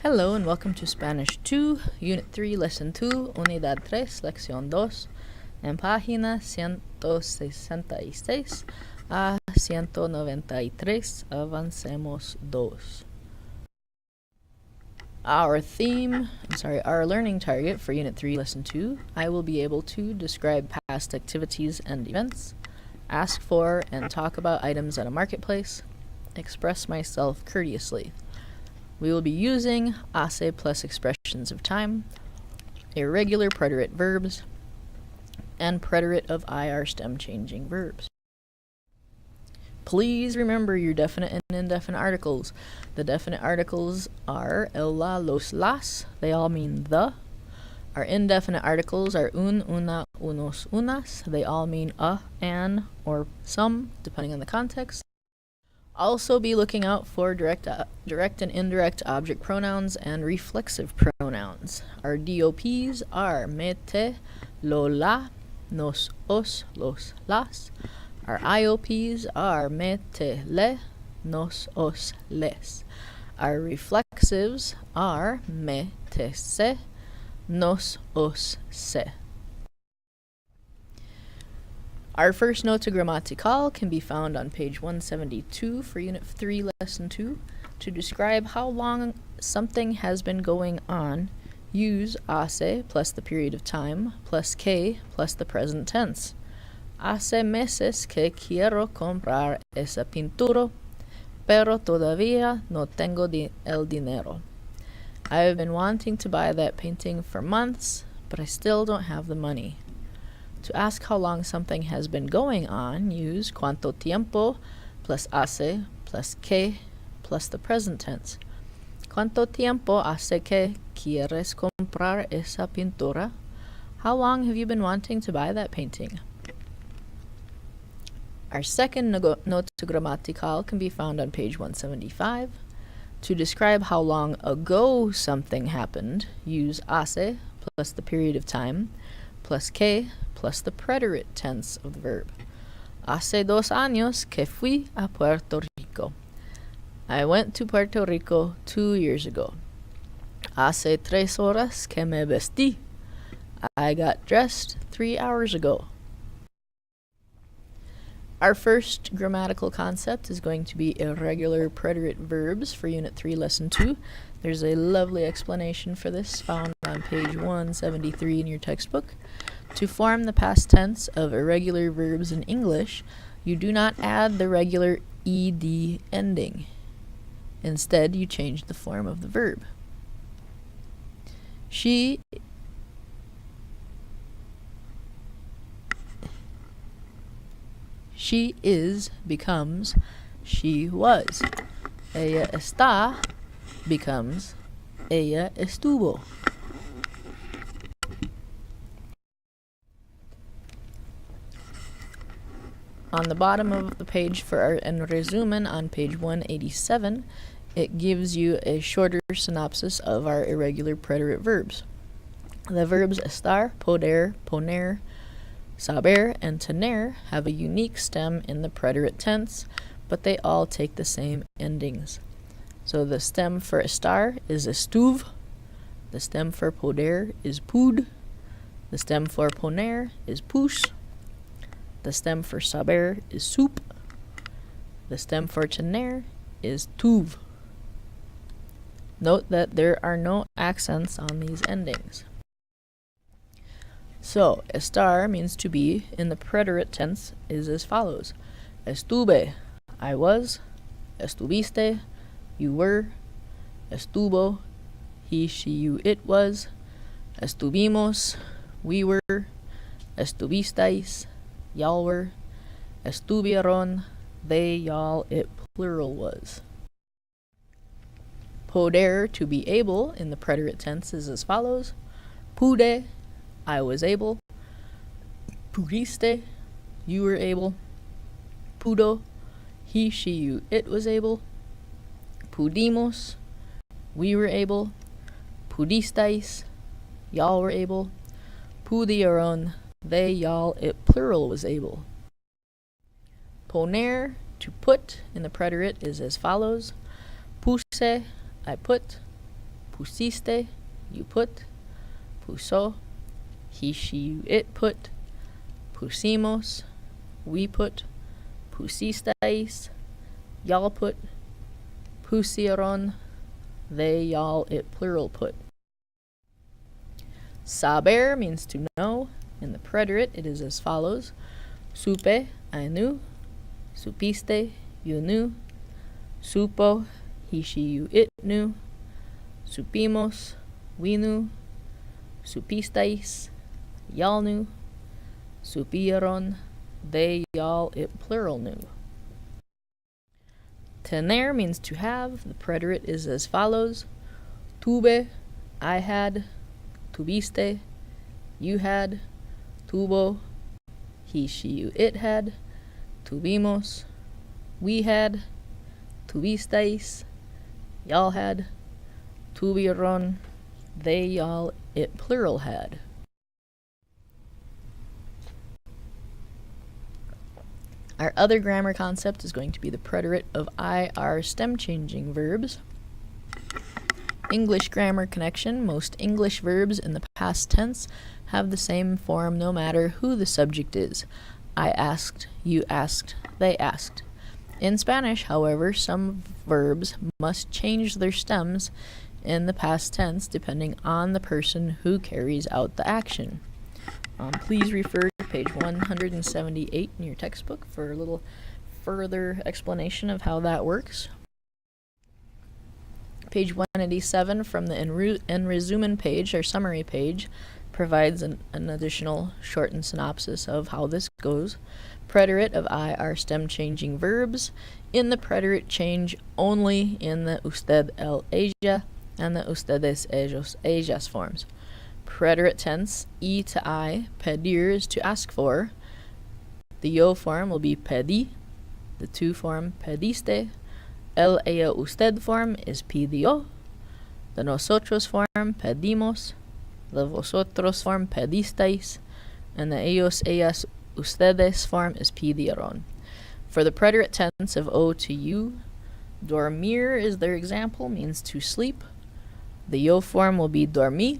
Hello and welcome to Spanish 2, Unit 3, Lesson 2, Unidad 3, Lección 2, en página 166 a 193, avancemos 2. Our learning target for Unit 3, Lesson 2, I will be able to describe past activities and events, ask for and talk about items at a marketplace, express myself courteously. We will be using hace plus expressions of time, irregular preterite verbs, and preterite of IR stem changing verbs. Please remember your definite and indefinite articles. The definite articles are el, la, los, las. They all mean the. Our indefinite articles are un, una, unos, unas. They all mean a, an, or some, depending on the context. Also be looking out for direct and indirect object pronouns and reflexive pronouns. Our DOPs are me, te, lo, la, nos, os, los, las. Our IOPs are me, te, le, nos, os, les. Our reflexives are me, te, se, nos, os, se. Our first note gramatical can be found on page 172 for Unit 3, Lesson 2. To describe how long something has been going on, use hace plus the period of time plus que plus the present tense. Hace meses que quiero comprar esa pintura, pero todavía no tengo el dinero. I have been wanting to buy that painting for months, but I still don't have the money. To ask how long something has been going on, use cuánto tiempo plus hace plus que plus the present tense. ¿Cuánto tiempo hace que quieres comprar esa pintura? How long have you been wanting to buy that painting? Our second note gramatical can be found on page 175. To describe how long ago something happened, use hace plus the period of time plus que plus the preterite tense of the verb. Hace 2 años que fui a Puerto Rico. I went to Puerto Rico 2 years ago. Hace 3 horas que me vestí. I got dressed 3 hours ago. Our first grammatical concept is going to be irregular preterite verbs for Unit 3, Lesson 2. There's a lovely explanation for this found on page 173 in your textbook. To form the past tense of irregular verbs in English, you do not add the regular ed ending. Instead, you change the form of the verb. She is becomes she was. Ella está becomes ella estuvo. On the bottom of the page for our en resumen on page 187, it gives you a shorter synopsis of our irregular preterite verbs. The verbs estar, poder, poner, saber, and tener have a unique stem in the preterite tense, but they all take the same endings. So the stem for estar is estuv, the stem for poder is pud, the stem for poner is pus, the stem for saber is soup, the stem for tener is tuv. Note that there are no accents on these endings. So, estar means to be in the preterite tense is as follows. Estuve, I was. Estuviste, you were. Estuvo, he, she, you, it was. Estuvimos, we were. Estuvisteis, y'all were. Estuvieron, they, y'all, it, plural was. Poder, to be able, in the preterite tense is as follows. Pude, I was able. Pudiste, you were able. Pudo, he, she, you, it was able. Pudimos, we were able. Pudisteis, y'all were able. Pudieron, they, y'all, it, plural was able. Poner, to put, in the preterite is as follows. Puse, I put. pusiste, you put. Puso, he, she, you, it put. Pusimos, we put. Pusistais, y'all put. Pusieron, they, y'all, it plural put. Saber means to know. In the preterite, it is as follows. Supe, I knew. Supiste, you knew. Supo, he, she, you, it knew. Supimos, we knew. Supistais, y'all knew. Supieron, they, y'all, it plural knew. Tener means to have. The preterite is as follows. Tuve, I had. Tuviste, you had. Tuvo, he, she, you, it had. Tuvimos, we had. Tuvistais, y'all had. Tuvieron, they, y'all, it plural had. Our other grammar concept is going to be the preterite of IR stem changing verbs. English grammar connection. Most English verbs in the past tense have the same form no matter who the subject is. I asked, you asked, they asked. In Spanish, however, some verbs must change their stems in the past tense depending on the person who carries out the action. Please refer to page 178 in your textbook for a little further explanation of how that works. Page 187 from the En Resumen page, our summary page, provides an additional shortened synopsis of how this goes. Preterite of IR stem changing verbs. In the preterite change only in the usted, el, ella, and the ustedes, ellos, ellas forms. Preterite tense, e to I, pedir is to ask for. The yo form will be pedi. The tu form, pediste. El, ella, usted form is pidió. The nosotros form, pedimos. The vosotros form, pedisteis. And the ellos, ellas, ustedes form is pidieron. For the preterite tense of O to you, dormir is their example, means to sleep. The yo form will be dormí.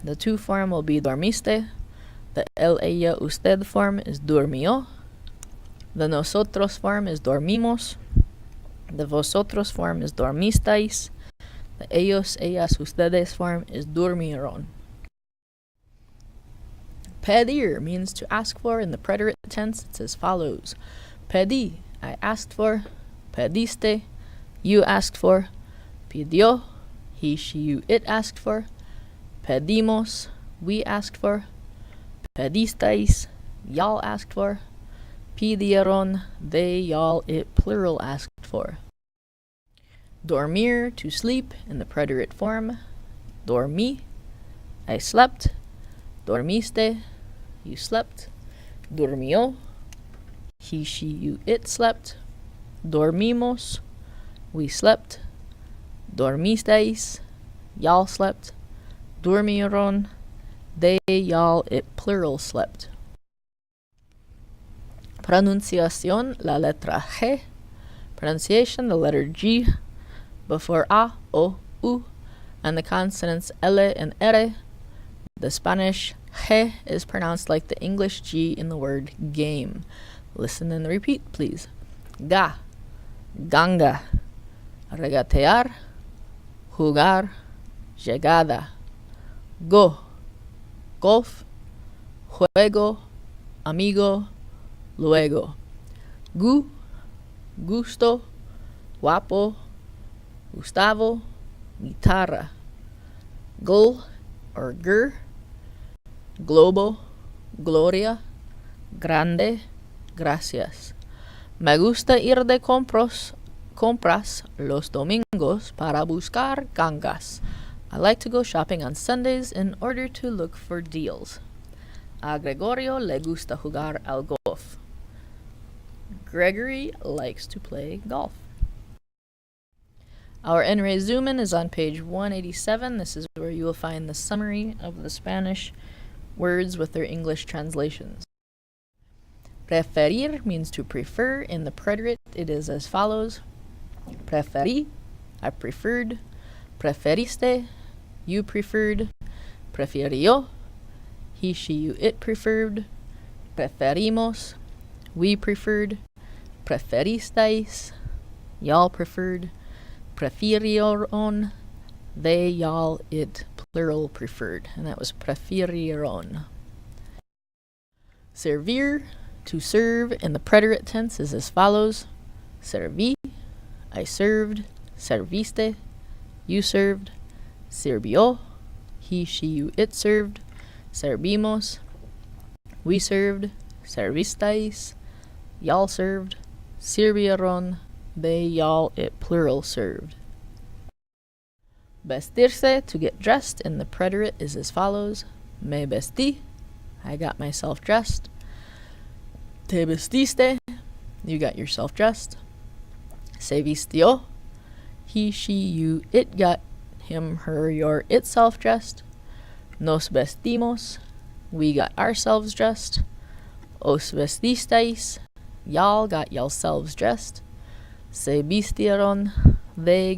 The tu form will be dormiste. The el, ella, usted form is durmió. The nosotros form is dormimos. The vosotros form is dormisteis. The ellos, ellas, ustedes form is durmieron. Pedir means to ask for. In the preterite tense, it's as follows. Pedí, I asked for. Pediste, you asked for. Pidió, he, she, you, it asked for. Pedimos, we asked for. Pedisteis, y'all asked for. Pidieron, they, y'all, it plural asked for. Dormir, to sleep, in the preterite form. Dormí, I slept. Dormiste, you slept. Durmió, he, she, you, it slept. Dormimos, we slept. Dormisteis, y'all slept. Durmieron, they, y'all, it plural slept. Pronunciación, la letra G. Pronunciation, the letter G. Before A, O, U, and the consonants L and R. The Spanish G is pronounced like the English G in the word game. Listen and repeat, please. Ga, ganga, regatear, jugar, llegada. Go, golf, juego, amigo, luego. Gu, gusto, guapo, Gustavo, guitarra. Gul or gur, globo, gloria, grande, gracias. Me gusta ir de compras los domingos para buscar gangas. I like to go shopping on Sundays in order to look for deals. A Gregorio le gusta jugar al golf. Gregory likes to play golf. Our En Resumen is on page 187. This is where you will find the summary of the Spanish words with their English translations. Preferir means to prefer. In the preterite, it is as follows. Preferí, I preferred. Preferiste, you preferred. Prefirió, he, she, you, it preferred. Preferimos, we preferred. Preferisteis, y'all preferred. Prefirieron, they, y'all, it, plural, preferred. And that was prefirieron. Servir, to serve, in the preterite tense is as follows. Serví, I served. Serviste, you served. Sirvió, he, she, you, it served. Servimos, we served. Servistais, y'all served. Sirvieron, they, y'all, it, plural, served. Vestirse, to get dressed, in the preterite is as follows. Me vestí, I got myself dressed. Te vestiste, you got yourself dressed. Se vistió, he, she, you, it got him, her, your, itself dressed. Nos vestimos, we got ourselves dressed. Os vestisteis, y'all got yourselves dressed. Se vistieron, they,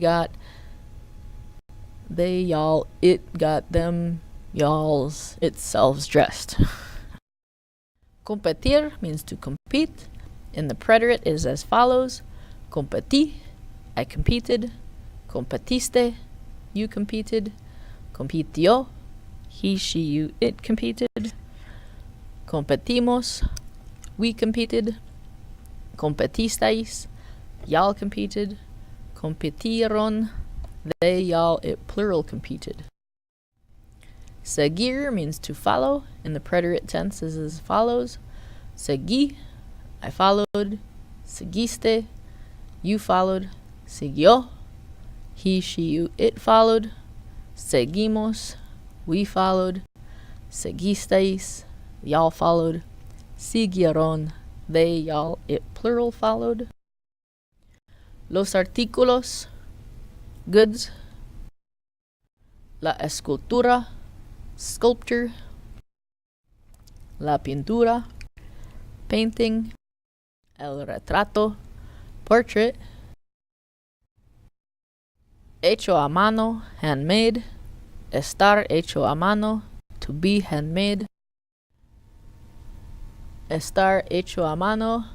y'all, it got them, y'all's, itselves dressed. Competir means to compete. In the preterite is as follows. Competí, I competed. Competiste, you competed. Compitió, he, she, you, it competed. Competimos, we competed. Competisteis, y'all competed. Competieron, they, y'all, it, plural, competed. Seguir means to follow. In the preterite tense is as follows. Seguí, I followed. Seguiste, you followed. Siguió, he, she, you, it followed. Seguimos, we followed. Seguisteis, y'all followed. Siguieron, they, y'all, it, plural, followed. Los artículos, goods. La escultura, sculpture. La pintura, painting. El retrato, portrait. Hecho a mano, handmade. Estar hecho a mano, to be handmade. Estar hecho a mano,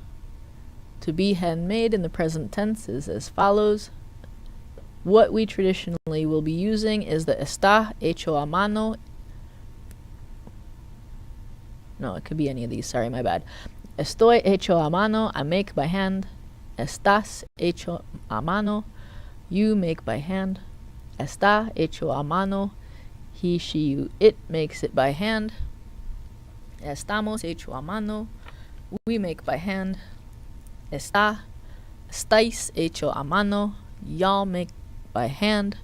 to be handmade, in the present tense is as follows. What we traditionally will be using is the está hecho a mano. No, it could be any of these. Sorry, my bad. Estoy hecho a mano, I make by hand. Estás hecho a mano, you make by hand. Está hecho a mano, he, she, you, it makes it by hand. Estamos hecho a mano, we make by hand. Estáis hecho a mano, y'all make by hand.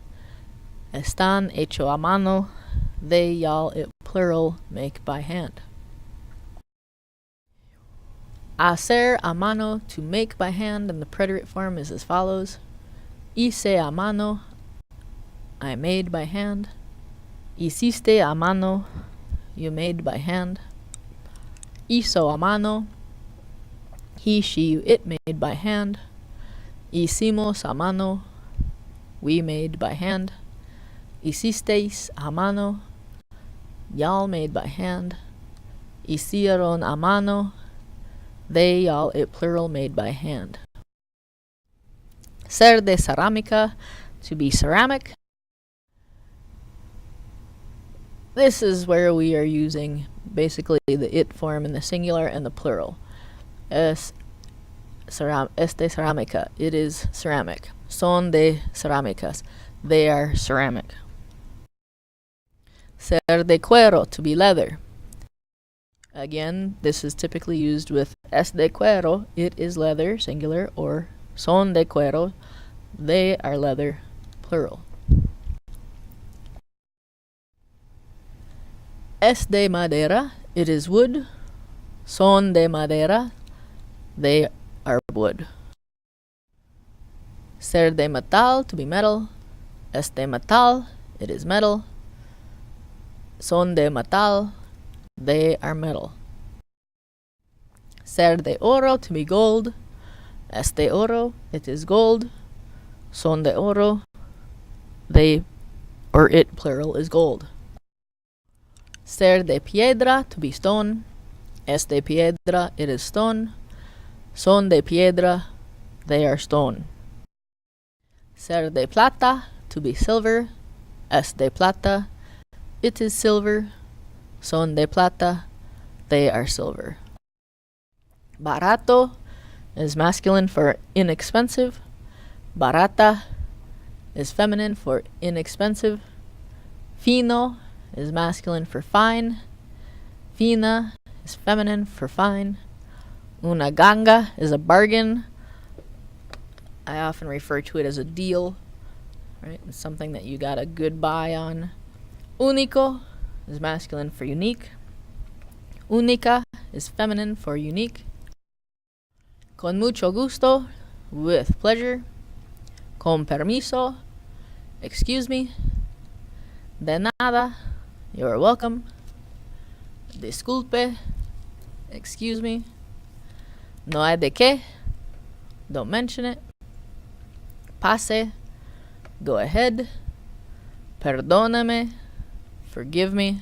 Están hecho a mano, they, y'all, it, plural, make by hand. Hacer a mano, to make by hand, and the preterite form is as follows. Hice a mano, I made by hand. Hiciste a mano, you made by hand. Hizo a mano, he, she, you, it made by hand. Hicimos a mano, we made by hand. Hicisteis a mano, y'all made by hand. Hicieron a mano, they, y'all, it, plural, made by hand. Ser de cerámica, to be ceramic. This is where we are using basically the it form in the singular and the plural. Es de cerámica, it is ceramic. Son de cerámicas, they are ceramic. Ser de cuero, to be leather. Again, this is typically used with es de cuero, it is leather, singular, or son de cuero, they are leather, plural. Es de madera, it is wood. Son de madera, they are wood. Ser de metal, to be metal. Es de metal, it is metal. Son de metal, they are metal. Ser de oro, to be gold. Es de oro, it is gold. Son de oro, they or it plural is gold. Ser de piedra, to be stone. Es de piedra, it is stone. Son de piedra, they are stone. Ser de plata, to be silver. Es de plata, it is silver. Son de plata, they are silver. Barato is masculine for inexpensive. Barata is feminine for inexpensive. Fino is masculine for fine. Fina is feminine for fine. Una ganga is a bargain. I often refer to it as a deal, right? It's something that you got a good buy on. Único is masculine for unique. Única is feminine for unique. Con mucho gusto, with pleasure. Con permiso, excuse me. De nada, you're welcome. Disculpe, excuse me. No hay de qué, don't mention it. Pase, go ahead. Perdóname, forgive me.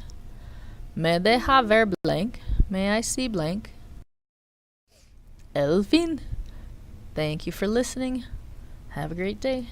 Me deja ver blank, may I see blank. El fin. Thank you for listening. Have a great day.